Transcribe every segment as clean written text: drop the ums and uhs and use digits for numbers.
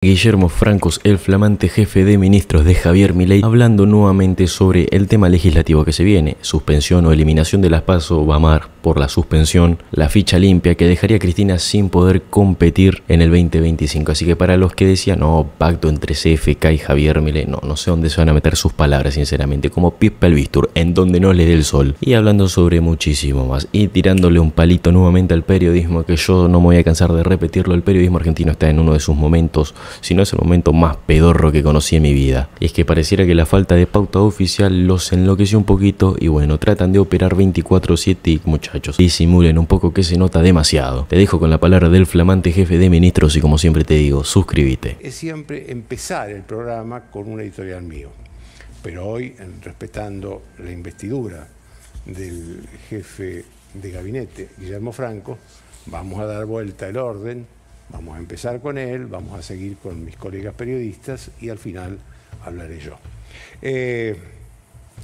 Guillermo Francos, el flamante jefe de ministros de Javier Milei, hablando nuevamente sobre el tema legislativo que se viene, suspensión o eliminación de las PASO. Va a amar por la suspensión, la ficha limpia que dejaría a Cristina sin poder competir en el 2025. Así que para los que decían, no, pacto entre CFK y Javier Milei, no sé dónde se van a meter sus palabras, sinceramente, como Pispa el Bistur, en donde no le dé el sol. Y hablando sobre muchísimo más, y tirándole un palito nuevamente al periodismo, que yo no me voy a cansar de repetirlo, el periodismo argentino está en uno de sus momentos, si no es el momento más pedorro que conocí en mi vida. Y es que pareciera que la falta de pauta oficial los enloqueció un poquito y bueno, tratan de operar 24/7 y muchachos, disimulen un poco que se nota demasiado. Te dejo con la palabra del flamante jefe de ministros y como siempre te digo, suscríbete. Es siempre empezar el programa con un editorial mío, pero hoy, respetando la investidura del jefe de gabinete, Guillermo Franco, vamos a dar vuelta el orden. Vamos a empezar con él, vamos a seguir con mis colegas periodistas y al final hablaré yo.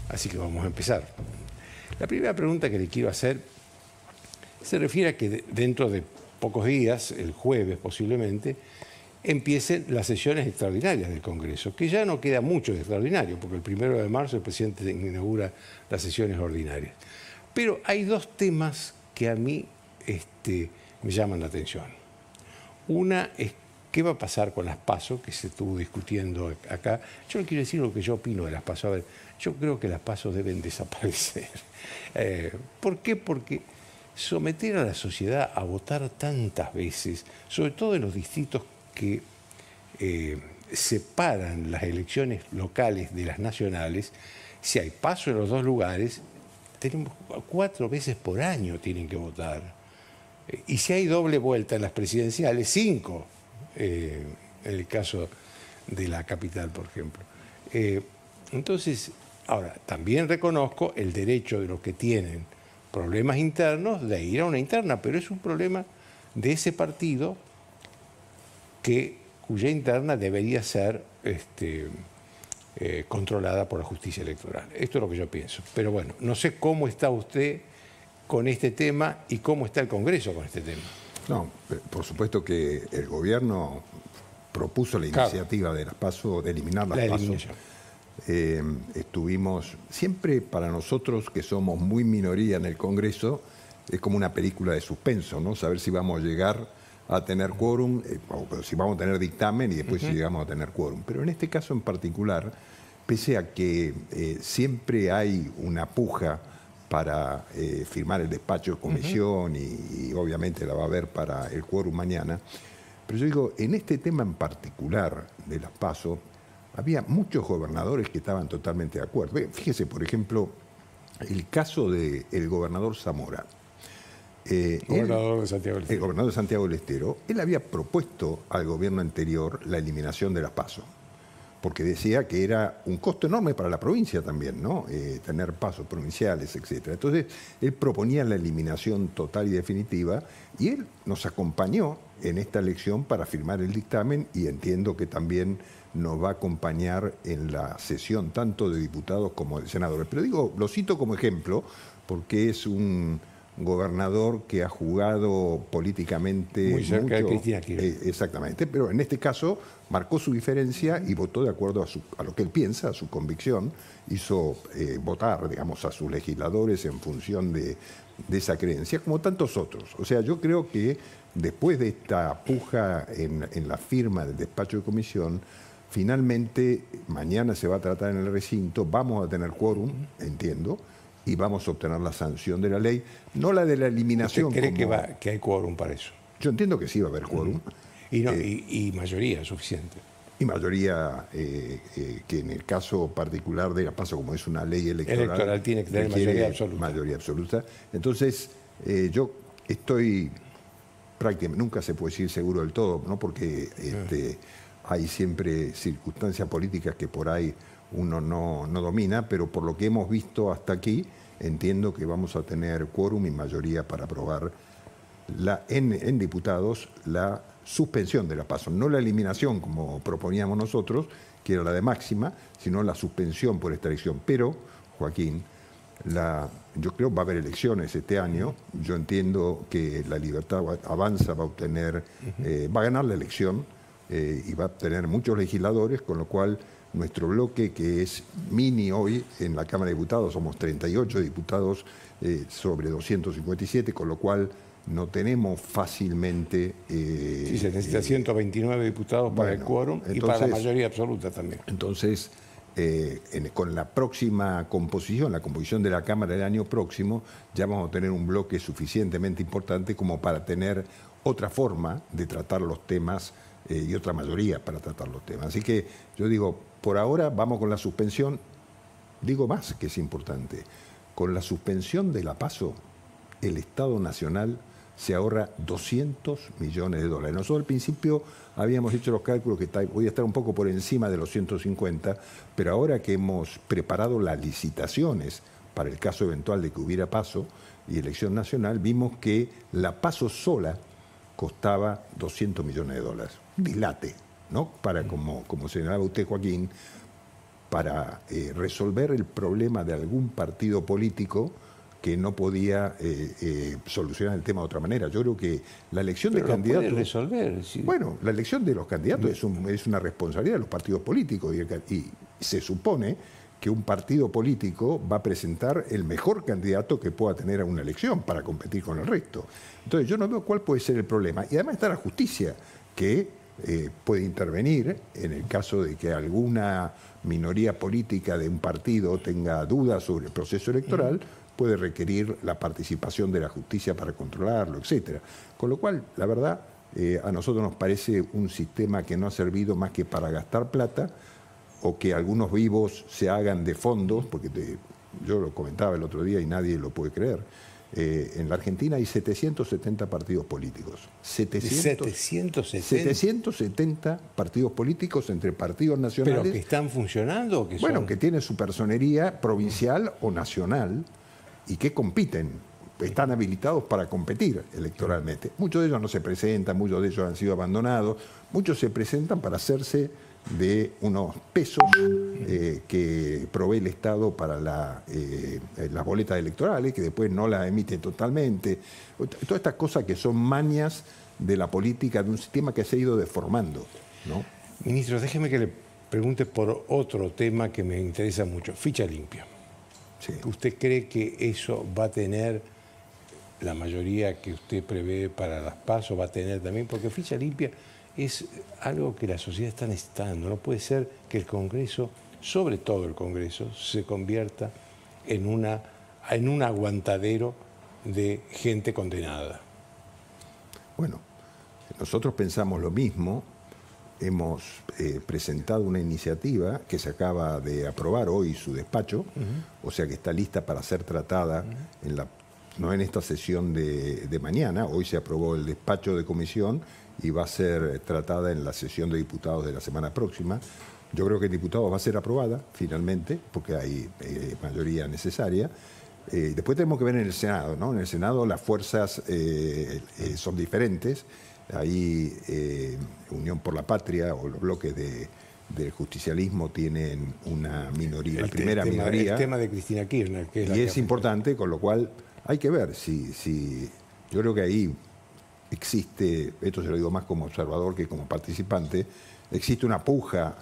Así que vamos a empezar. La primera pregunta que le quiero hacer se refiere a que dentro de pocos días, el jueves posiblemente, empiecen las sesiones extraordinarias del Congreso, que ya no queda mucho de extraordinario, porque el 1 de marzo el presidente inaugura las sesiones ordinarias. Pero hay dos temas que a mí me llaman la atención. Una es qué va a pasar con las PASO, que se estuvo discutiendo acá. Yo no quiero decir lo que yo opino de las PASO. A ver, yo creo que las PASO deben desaparecer. ¿Por qué? Porque someter a la sociedad a votar tantas veces, sobre todo en los distritos que separan las elecciones locales de las nacionales, si hay PASO en los dos lugares, tenemos 4 veces por año tienen que votar. Y si hay doble vuelta en las presidenciales, 5, en el caso de la capital, por ejemplo. Entonces, ahora, también reconozco el derecho de los que tienen problemas internos de ir a una interna, pero es un problema de ese partido cuya interna debería ser controlada por la justicia electoral. Esto es lo que yo pienso. Pero bueno, no sé cómo está usted con este tema y cómo está el Congreso con este tema. No, por supuesto que el gobierno propuso la iniciativa de las PASO, de eliminar las PASO. Estuvimos, siempre para nosotros que somos muy minoría en el Congreso, es como una película de suspenso, ¿no? Saber si vamos a llegar a tener quórum, o si vamos a tener dictamen y después si llegamos a tener quórum. Pero en este caso en particular, pese a que siempre hay una puja para firmar el despacho de comisión y obviamente la va a haber para el quórum mañana. Pero yo digo, en este tema en particular de las PASO, había muchos gobernadores que estaban totalmente de acuerdo. Fíjese, por ejemplo, el caso del gobernador Zamora. El gobernador de Santiago del Estero. Él había propuesto al gobierno anterior la eliminación de las PASO, porque decía que era un costo enorme para la provincia también, ¿no? Tener pasos provinciales, etc. Entonces, él proponía la eliminación total y definitiva, y él nos acompañó en esta elección para firmar el dictamen, y entiendo que también nos va a acompañar en la sesión tanto de diputados como de senadores. Pero digo, lo cito como ejemplo, porque es un gobernador que ha jugado políticamente muy cerca mucho, de Cristina Kirchner. Exactamente, pero en este caso marcó su diferencia y votó de acuerdo a lo que él piensa, a su convicción, hizo votar, digamos, a sus legisladores en función de esa creencia, como tantos otros. O sea, yo creo que después de esta puja en la firma del despacho de comisión, finalmente mañana se va a tratar en el recinto, vamos a tener quórum, entiendo, y vamos a obtener la sanción de la ley, no la de la eliminación. ¿Usted cree que hay quórum para eso? Yo entiendo que sí va a haber quórum. Y mayoría suficiente. Y mayoría que en el caso particular de la PASO, como es una ley electoral tiene que tener mayoría absoluta. Mayoría absoluta. Entonces, yo estoy prácticamente, nunca se puede decir seguro del todo, ¿no? Porque hay siempre circunstancias políticas que por ahí uno no domina, pero por lo que hemos visto hasta aquí, entiendo que vamos a tener quórum y mayoría para aprobar en diputados la suspensión de la PASO, no la eliminación como proponíamos nosotros, que era la de máxima, sino la suspensión por esta elección. Pero, Joaquín, yo creo que va a haber elecciones este año. Yo entiendo que la Libertad Avanza va a obtener, va a ganar la elección, y va a tener muchos legisladores, con lo cual nuestro bloque, que es mini hoy en la Cámara de Diputados, somos 38 diputados sobre 257, con lo cual no tenemos fácilmente... sí, se necesita 129 diputados para el quórum y para la mayoría absoluta también. Entonces, con la próxima composición, la composición de la Cámara del año próximo, ya vamos a tener un bloque suficientemente importante como para tener otra forma de tratar los temas y otra mayoría para tratar los temas. Así que yo digo, por ahora vamos con la suspensión, digo más que es importante, con la suspensión de la PASO, el Estado Nacional se ahorra 200 millones de dólares. Nosotros al principio habíamos hecho los cálculos que voy a estar un poco por encima de los 150, pero ahora que hemos preparado las licitaciones para el caso eventual de que hubiera PASO y elección nacional, vimos que la PASO sola costaba 200 millones de dólares. Dislate, ¿no? Para, como señalaba usted, Joaquín, para resolver el problema de algún partido político que no podía solucionar el tema de otra manera. Yo creo que la elección de candidatos... Puede resolver, sí. Bueno, la elección de los candidatos es una responsabilidad de los partidos políticos y se supone que un partido político va a presentar el mejor candidato que pueda tener a una elección para competir con el resto. Entonces yo no veo cuál puede ser el problema. Y además está la justicia, que puede intervenir en el caso de que alguna minoría política de un partido tenga dudas sobre el proceso electoral, puede requerir la participación de la justicia para controlarlo, etc. Con lo cual, la verdad, a nosotros nos parece un sistema que no ha servido más que para gastar plata o que algunos vivos se hagan de fondos, porque yo lo comentaba el otro día y nadie lo puede creer. En la Argentina hay 770 partidos políticos. 770 partidos políticos entre partidos nacionales. ¿Pero que están funcionando o que son? Bueno, que tienen su personería provincial o nacional y que compiten, están habilitados para competir electoralmente. Muchos de ellos no se presentan, muchos de ellos han sido abandonados, muchos se presentan para hacerse de unos pesos que provee el Estado para las boletas electorales, que después no las emite totalmente. Todas estas cosas que son mañas de la política de un sistema que se ha ido deformando, ¿no? Ministro, déjeme que le pregunte por otro tema que me interesa mucho, ficha limpia. Sí. ¿Usted cree que eso va a tener la mayoría que usted prevé para las PASO? ¿Va a tener también? Porque ficha limpia es algo que la sociedad está necesitando. No puede ser que el Congreso, sobre todo el Congreso, se convierta en un aguantadero de gente condenada. Bueno, nosotros pensamos lo mismo. Hemos presentado una iniciativa que se acaba de aprobar hoy su despacho, o sea que está lista para ser tratada no en esta sesión de mañana. Hoy se aprobó el despacho de comisión y va a ser tratada en la sesión de diputados de la semana próxima. Yo creo que el diputado va a ser aprobada finalmente, porque hay mayoría necesaria. Después tenemos que ver en el Senado, ¿no? En el Senado las fuerzas son diferentes. Ahí Unión por la Patria o los bloques del justicialismo tienen una minoría, la primera minoría. El tema de Cristina Kirchner. Que es importante, con lo cual hay que ver si yo creo que ahí existe, esto se lo digo más como observador que como participante, existe una puja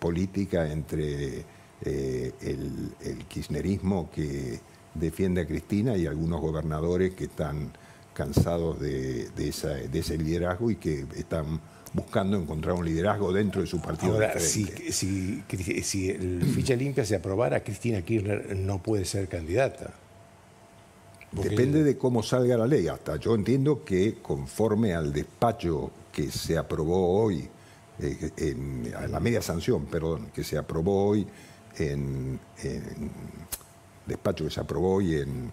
política entre el kirchnerismo que defiende a Cristina y algunos gobernadores que están cansados de ese liderazgo y que están buscando encontrar un liderazgo dentro de su partido. Ahora, si el ficha limpia se aprobara, Cristina Kirchner no puede ser candidata. Depende de cómo salga la ley. Hasta yo entiendo que conforme al despacho que se aprobó hoy, a la media sanción, perdón, que se aprobó hoy despacho que se aprobó hoy en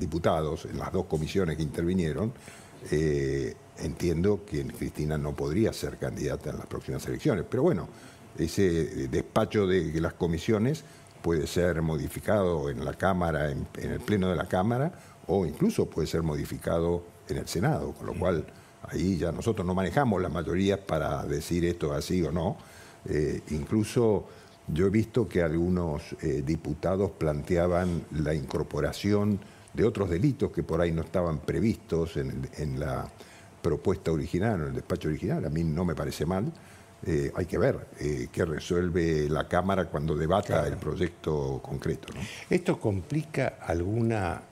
diputados, en las dos comisiones que intervinieron, entiendo que Cristina no podría ser candidata en las próximas elecciones. Pero bueno, ese despacho de las comisiones puede ser modificado en la Cámara, en el Pleno de la Cámara, o incluso puede ser modificado en el Senado, con lo cual ahí ya nosotros no manejamos las mayorías para decir esto así o no. Incluso yo he visto que algunos diputados planteaban la incorporación de otros delitos que por ahí no estaban previstos en la propuesta original o el despacho original, a mí no me parece mal. Hay que ver qué resuelve la Cámara cuando debata el proyecto concreto, ¿no? ¿Esto complica alguna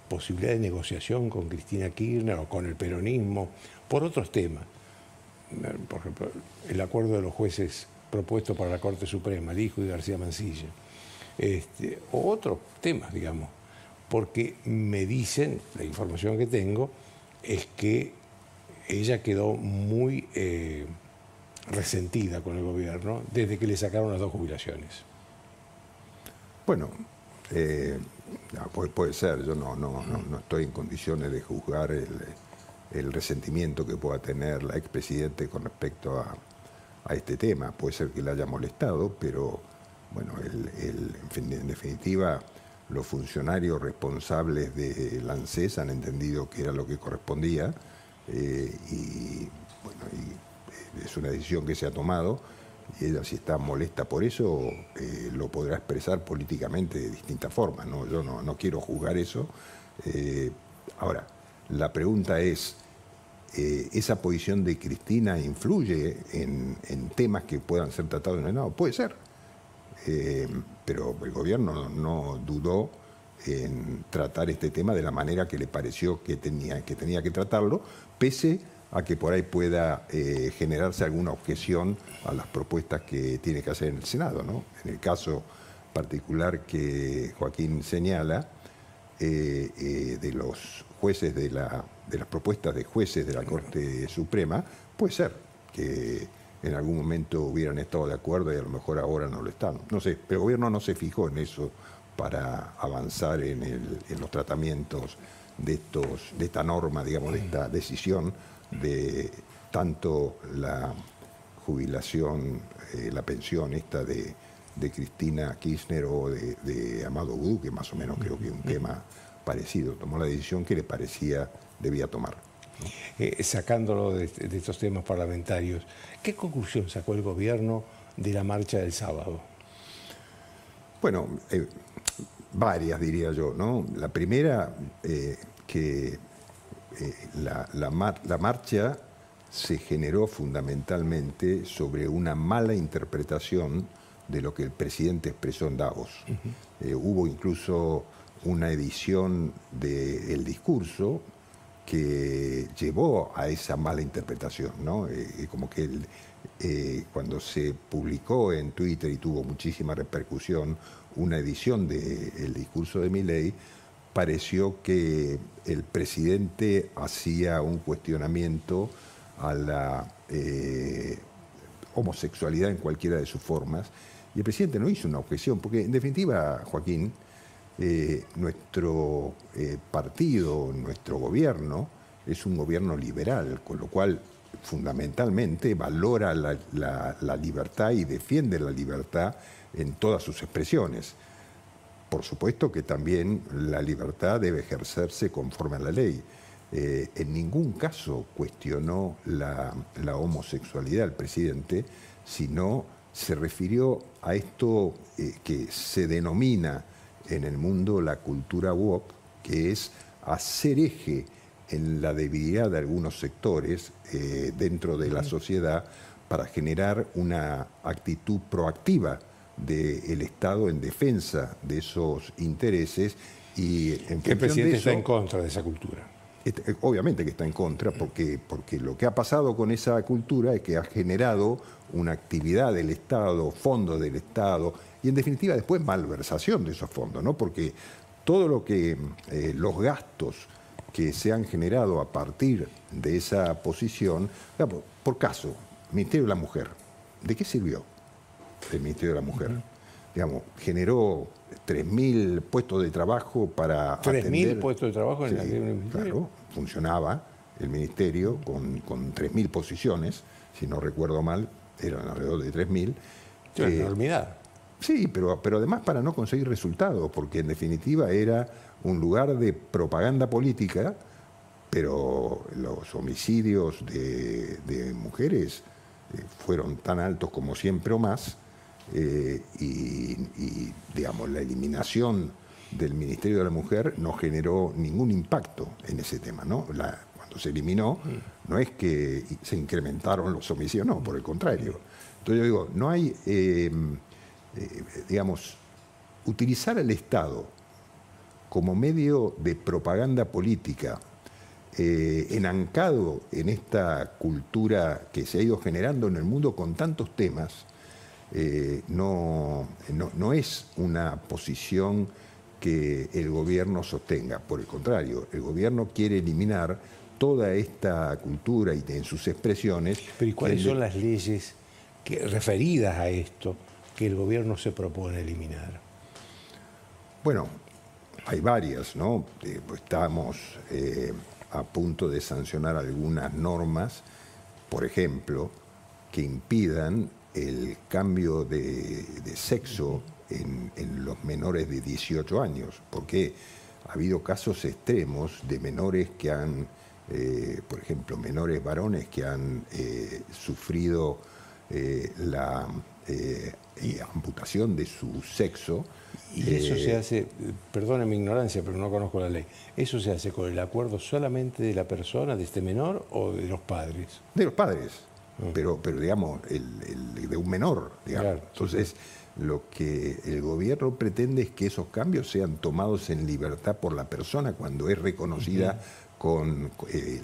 posibilidad de negociación con Cristina Kirchner o con el peronismo por otros temas? Por ejemplo, el acuerdo de los jueces propuesto para la Corte Suprema, Lijo y García Mansilla, o otros temas, digamos, porque me dicen, la información que tengo, es que ella quedó muy resentida con el gobierno desde que le sacaron las 2 jubilaciones. Bueno, puede ser, yo no estoy en condiciones de juzgar el resentimiento que pueda tener la expresidente con respecto a este tema. Puede ser que le haya molestado, pero bueno, en definitiva, los funcionarios responsables de la ANSES han entendido que era lo que correspondía y es una decisión que se ha tomado y ella, si está molesta por eso, lo podrá expresar políticamente de distintas formas, ¿no? Yo no quiero juzgar eso. Ahora, la pregunta es, ¿esa posición de Cristina influye en temas que puedan ser tratados en el Senado? Puede ser, pero el gobierno no dudó en tratar este tema de la manera que le pareció que tenía que tratarlo, pese a que por ahí pueda generarse alguna objeción a las propuestas que tiene que hacer en el Senado, ¿no? En el caso particular que Joaquín señala, de los jueces de las propuestas de jueces de la Corte Suprema, puede ser que en algún momento hubieran estado de acuerdo y a lo mejor ahora no lo están. No sé, pero el gobierno no se fijó en eso para avanzar en los tratamientos de esta norma, digamos, de esta decisión de tanto la jubilación, la pensión esta de Cristina Kirchner o de Amado Vudú, que más o menos creo que es un tema parecido. Tomó la decisión que le parecía debía tomar, ¿no? Sacándolo de estos temas parlamentarios, ¿qué conclusión sacó el gobierno de la marcha del sábado? Bueno, varias diría yo, ¿no? La primera, que la marcha se generó fundamentalmente sobre una mala interpretación de lo que el presidente expresó en Davos. Hubo incluso una edición del discurso que llevó a esa mala interpretación, ¿no? Como que cuando se publicó en Twitter y tuvo muchísima repercusión una edición del discurso de Milei, pareció que el presidente hacía un cuestionamiento a la homosexualidad en cualquiera de sus formas, y el presidente no hizo una objeción, porque en definitiva, Joaquín, nuestro partido, nuestro gobierno, es un gobierno liberal, con lo cual fundamentalmente valora la libertad y defiende la libertad en todas sus expresiones. Por supuesto que también la libertad debe ejercerse conforme a la ley. En ningún caso cuestionó la homosexualidad del presidente, sino se refirió a esto que se denomina en el mundo la cultura woke, que es hacer eje en la debilidad de algunos sectores dentro de la sociedad para generar una actitud proactiva del Estado en defensa de esos intereses y en el presidente está en contra de esa cultura. Obviamente que está en contra, porque lo que ha pasado con esa cultura es que ha generado una actividad del Estado, fondos del Estado, y en definitiva después malversación de esos fondos, ¿no? Porque todo lo que los gastos que se han generado a partir de esa posición, digamos, por caso, Ministerio de la Mujer, ¿de qué sirvió el Ministerio de la Mujer? Digamos, generó 3.000 puestos de trabajo para 3.000 puestos de trabajo en sí, el Ministerio. Claro, funcionaba el Ministerio con 3.000 posiciones, si no recuerdo mal, eran alrededor de 3.000. Es una enormidad. Sí, pero además para no conseguir resultados, porque en definitiva era un lugar de propaganda política, pero los homicidios de mujeres fueron tan altos como siempre o más, y digamos, la eliminación del Ministerio de la Mujer no generó ningún impacto en ese tema, ¿no? Cuando cuando se eliminó, no es que se incrementaron los homicidios, no, por el contrario. Entonces yo digo, no hay, digamos, utilizar al Estado como medio de propaganda política, enancado en esta cultura que se ha ido generando en el mundo con tantos temas, no es una posición que el gobierno sostenga. Por el contrario, el gobierno quiere eliminar toda esta cultura y en sus expresiones. Pero ¿y cuáles son las leyes referidas a esto que el gobierno se propone eliminar? Bueno, hay varias, ¿no? Estamos a punto de sancionar algunas normas, por ejemplo, que impidan el cambio de sexo en los menores de 18 años, porque ha habido casos extremos de menores que han, por ejemplo, menores varones que han sufrido la amputación de su sexo. Y eso se hace, perdone mi ignorancia, pero no conozco la ley, ¿eso se hace con el acuerdo solamente de la persona, de este menor, o de los padres? De los padres, pero digamos, de un menor, digamos. Claro. Entonces, lo que el gobierno pretende es que esos cambios sean tomados en libertad por la persona cuando es reconocida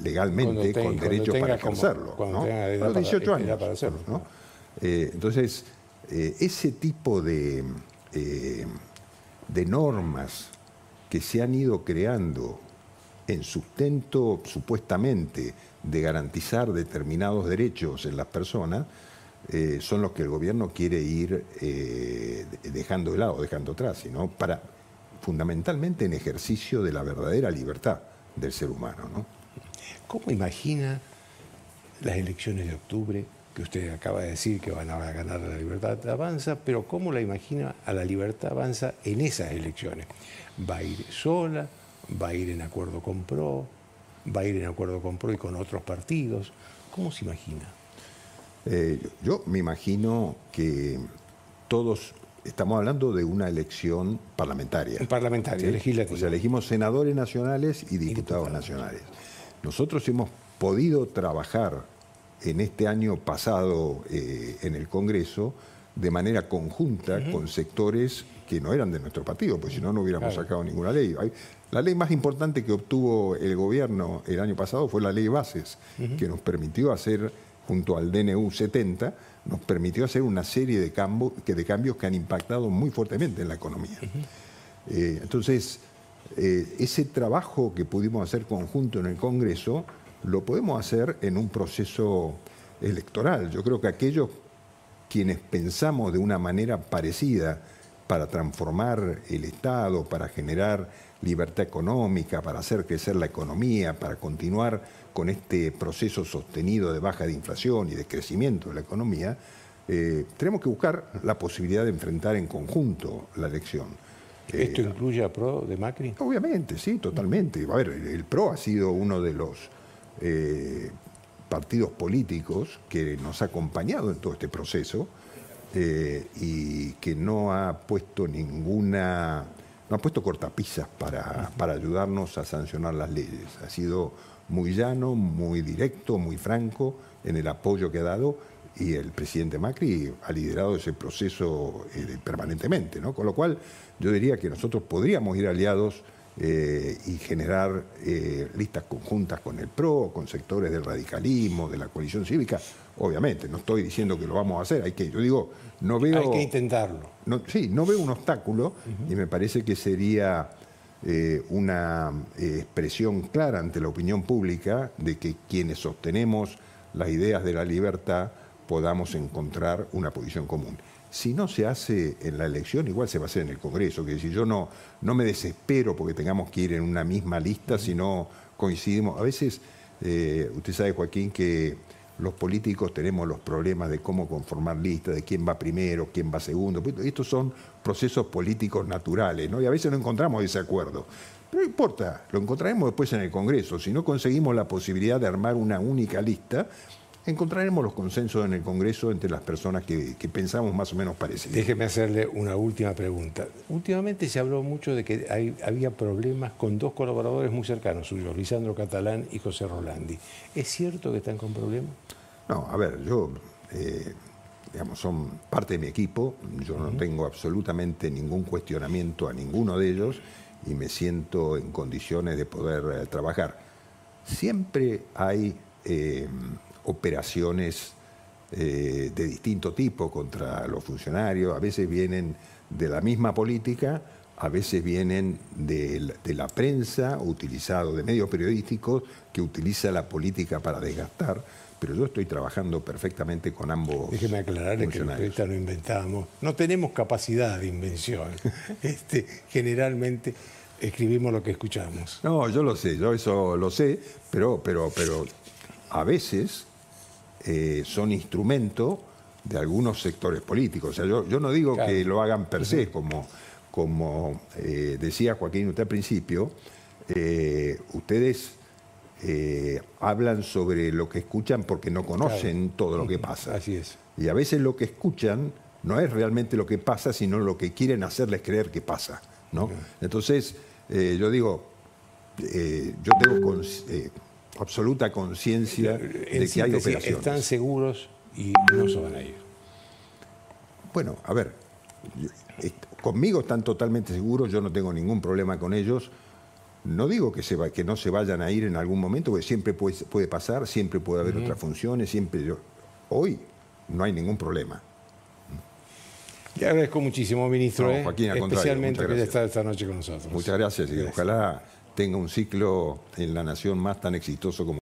legalmente, con derechos para ejercerlo. Cuando tenga edad, a los 18 años. Para hacerlo, ¿no? Entonces, ese tipo de normas que se han ido creando en sustento supuestamente de garantizar determinados derechos en las personas, son los que el gobierno quiere ir dejando de lado, dejando atrás, sino para fundamentalmente en ejercicio de la verdadera libertad del ser humano, ¿no? ¿Cómo imagina las elecciones de octubre, que usted acaba de decir que van a ganar la Libertad Avanza, pero cómo la imagina a la Libertad Avanza en esas elecciones? ¿Va a ir sola? ¿Va a ir en acuerdo con PRO? ¿Va a ir en acuerdo con PRO y con otros partidos? ¿Cómo se imagina? Yo me imagino que todos estamos hablando de una elección parlamentaria. Parlamentaria, ¿sí? Legislativa. O sea, elegimos senadores nacionales y diputados nacionales. Nosotros hemos podido trabajar en este año pasado en el Congreso de manera conjunta con sectores que no eran de nuestro partido, pues si no, no hubiéramos sacado ninguna ley. La ley más importante que obtuvo el gobierno el año pasado fue la ley Bases, que nos permitió hacer, junto al DNU 70, nos permitió hacer una serie de cambios que han impactado muy fuertemente en la economía. Entonces, ese trabajo que pudimos hacer conjunto en el Congreso, lo podemos hacer en un proceso electoral. Yo creo que aquellos quienes pensamos de una manera parecida para transformar el Estado, para generar libertad económica, para hacer crecer la economía, para continuar con este proceso sostenido de baja de inflación y de crecimiento de la economía, tenemos que buscar la posibilidad de enfrentar en conjunto la elección. ¿Esto incluye a PRO de Macri? Obviamente, sí, totalmente. A ver, el PRO ha sido uno de los partidos políticos que nos ha acompañado en todo este proceso y que no ha puesto cortapisas para ayudarnos a sancionar las leyes. Ha sido muy llano, muy directo, muy franco en el apoyo que ha dado, y el presidente Macri ha liderado ese proceso permanentemente, ¿no? Con lo cual yo diría que nosotros podríamos ir aliados y generar listas conjuntas con el PRO, con sectores del radicalismo, de la coalición cívica. Obviamente, no estoy diciendo que lo vamos a hacer, hay que intentarlo. No veo un obstáculo y me parece que sería una expresión clara ante la opinión pública de que quienes sostenemos las ideas de la libertad podamos encontrar una posición común. Si no se hace en la elección, igual se va a hacer en el Congreso. Que si yo no me desespero porque tengamos que ir en una misma lista, si no coincidimos. A veces, usted sabe, Joaquín, que los políticos tenemos los problemas de cómo conformar listas, de quién va primero, quién va segundo. Estos son procesos políticos naturales, ¿no? Y a veces no encontramos ese acuerdo. Pero no importa, lo encontraremos después en el Congreso. Si no conseguimos la posibilidad de armar una única lista, encontraremos los consensos en el Congreso entre las personas que pensamos más o menos parecido. Déjeme hacerle una última pregunta. Últimamente se habló mucho de que había problemas con dos colaboradores muy cercanos suyos, Lisandro Catalán y José Rolandi. ¿Es cierto que están con problemas? No, a ver, yo, digamos, son parte de mi equipo, yo no tengo absolutamente ningún cuestionamiento a ninguno de ellos y me siento en condiciones de poder trabajar. Siempre hay operaciones de distinto tipo contra los funcionarios, a veces vienen de la misma política, a veces vienen de la prensa, utilizado de medios periodísticos, que utiliza la política para desgastar, pero yo estoy trabajando perfectamente con ambos. Déjeme aclararle que los periodistas no inventamos, no tenemos capacidad de invención. Generalmente escribimos lo que escuchamos. No, yo lo sé, yo eso lo sé, pero a veces son instrumentos de algunos sectores políticos. O sea, yo no digo que lo hagan per se, como decía Joaquín usted al principio, ustedes hablan sobre lo que escuchan porque no conocen todo lo que pasa. Así es. Y a veces lo que escuchan no es realmente lo que pasa, sino lo que quieren hacerles creer que pasa, ¿no? Entonces, yo digo, yo tengo absoluta conciencia de que hay operaciones. Están seguros y no se van a ir. Bueno, a ver, conmigo están totalmente seguros, yo no tengo ningún problema con ellos. No digo que no se vayan a ir en algún momento, porque siempre puede pasar, siempre puede haber otras funciones, siempre hoy no hay ningún problema. Le agradezco muchísimo, ministro, No, Joaquín, al contrario, especialmente que haya estado gracias. esta noche con nosotros. Muchas gracias y ojalá tenga un ciclo en La Nación más tan exitoso como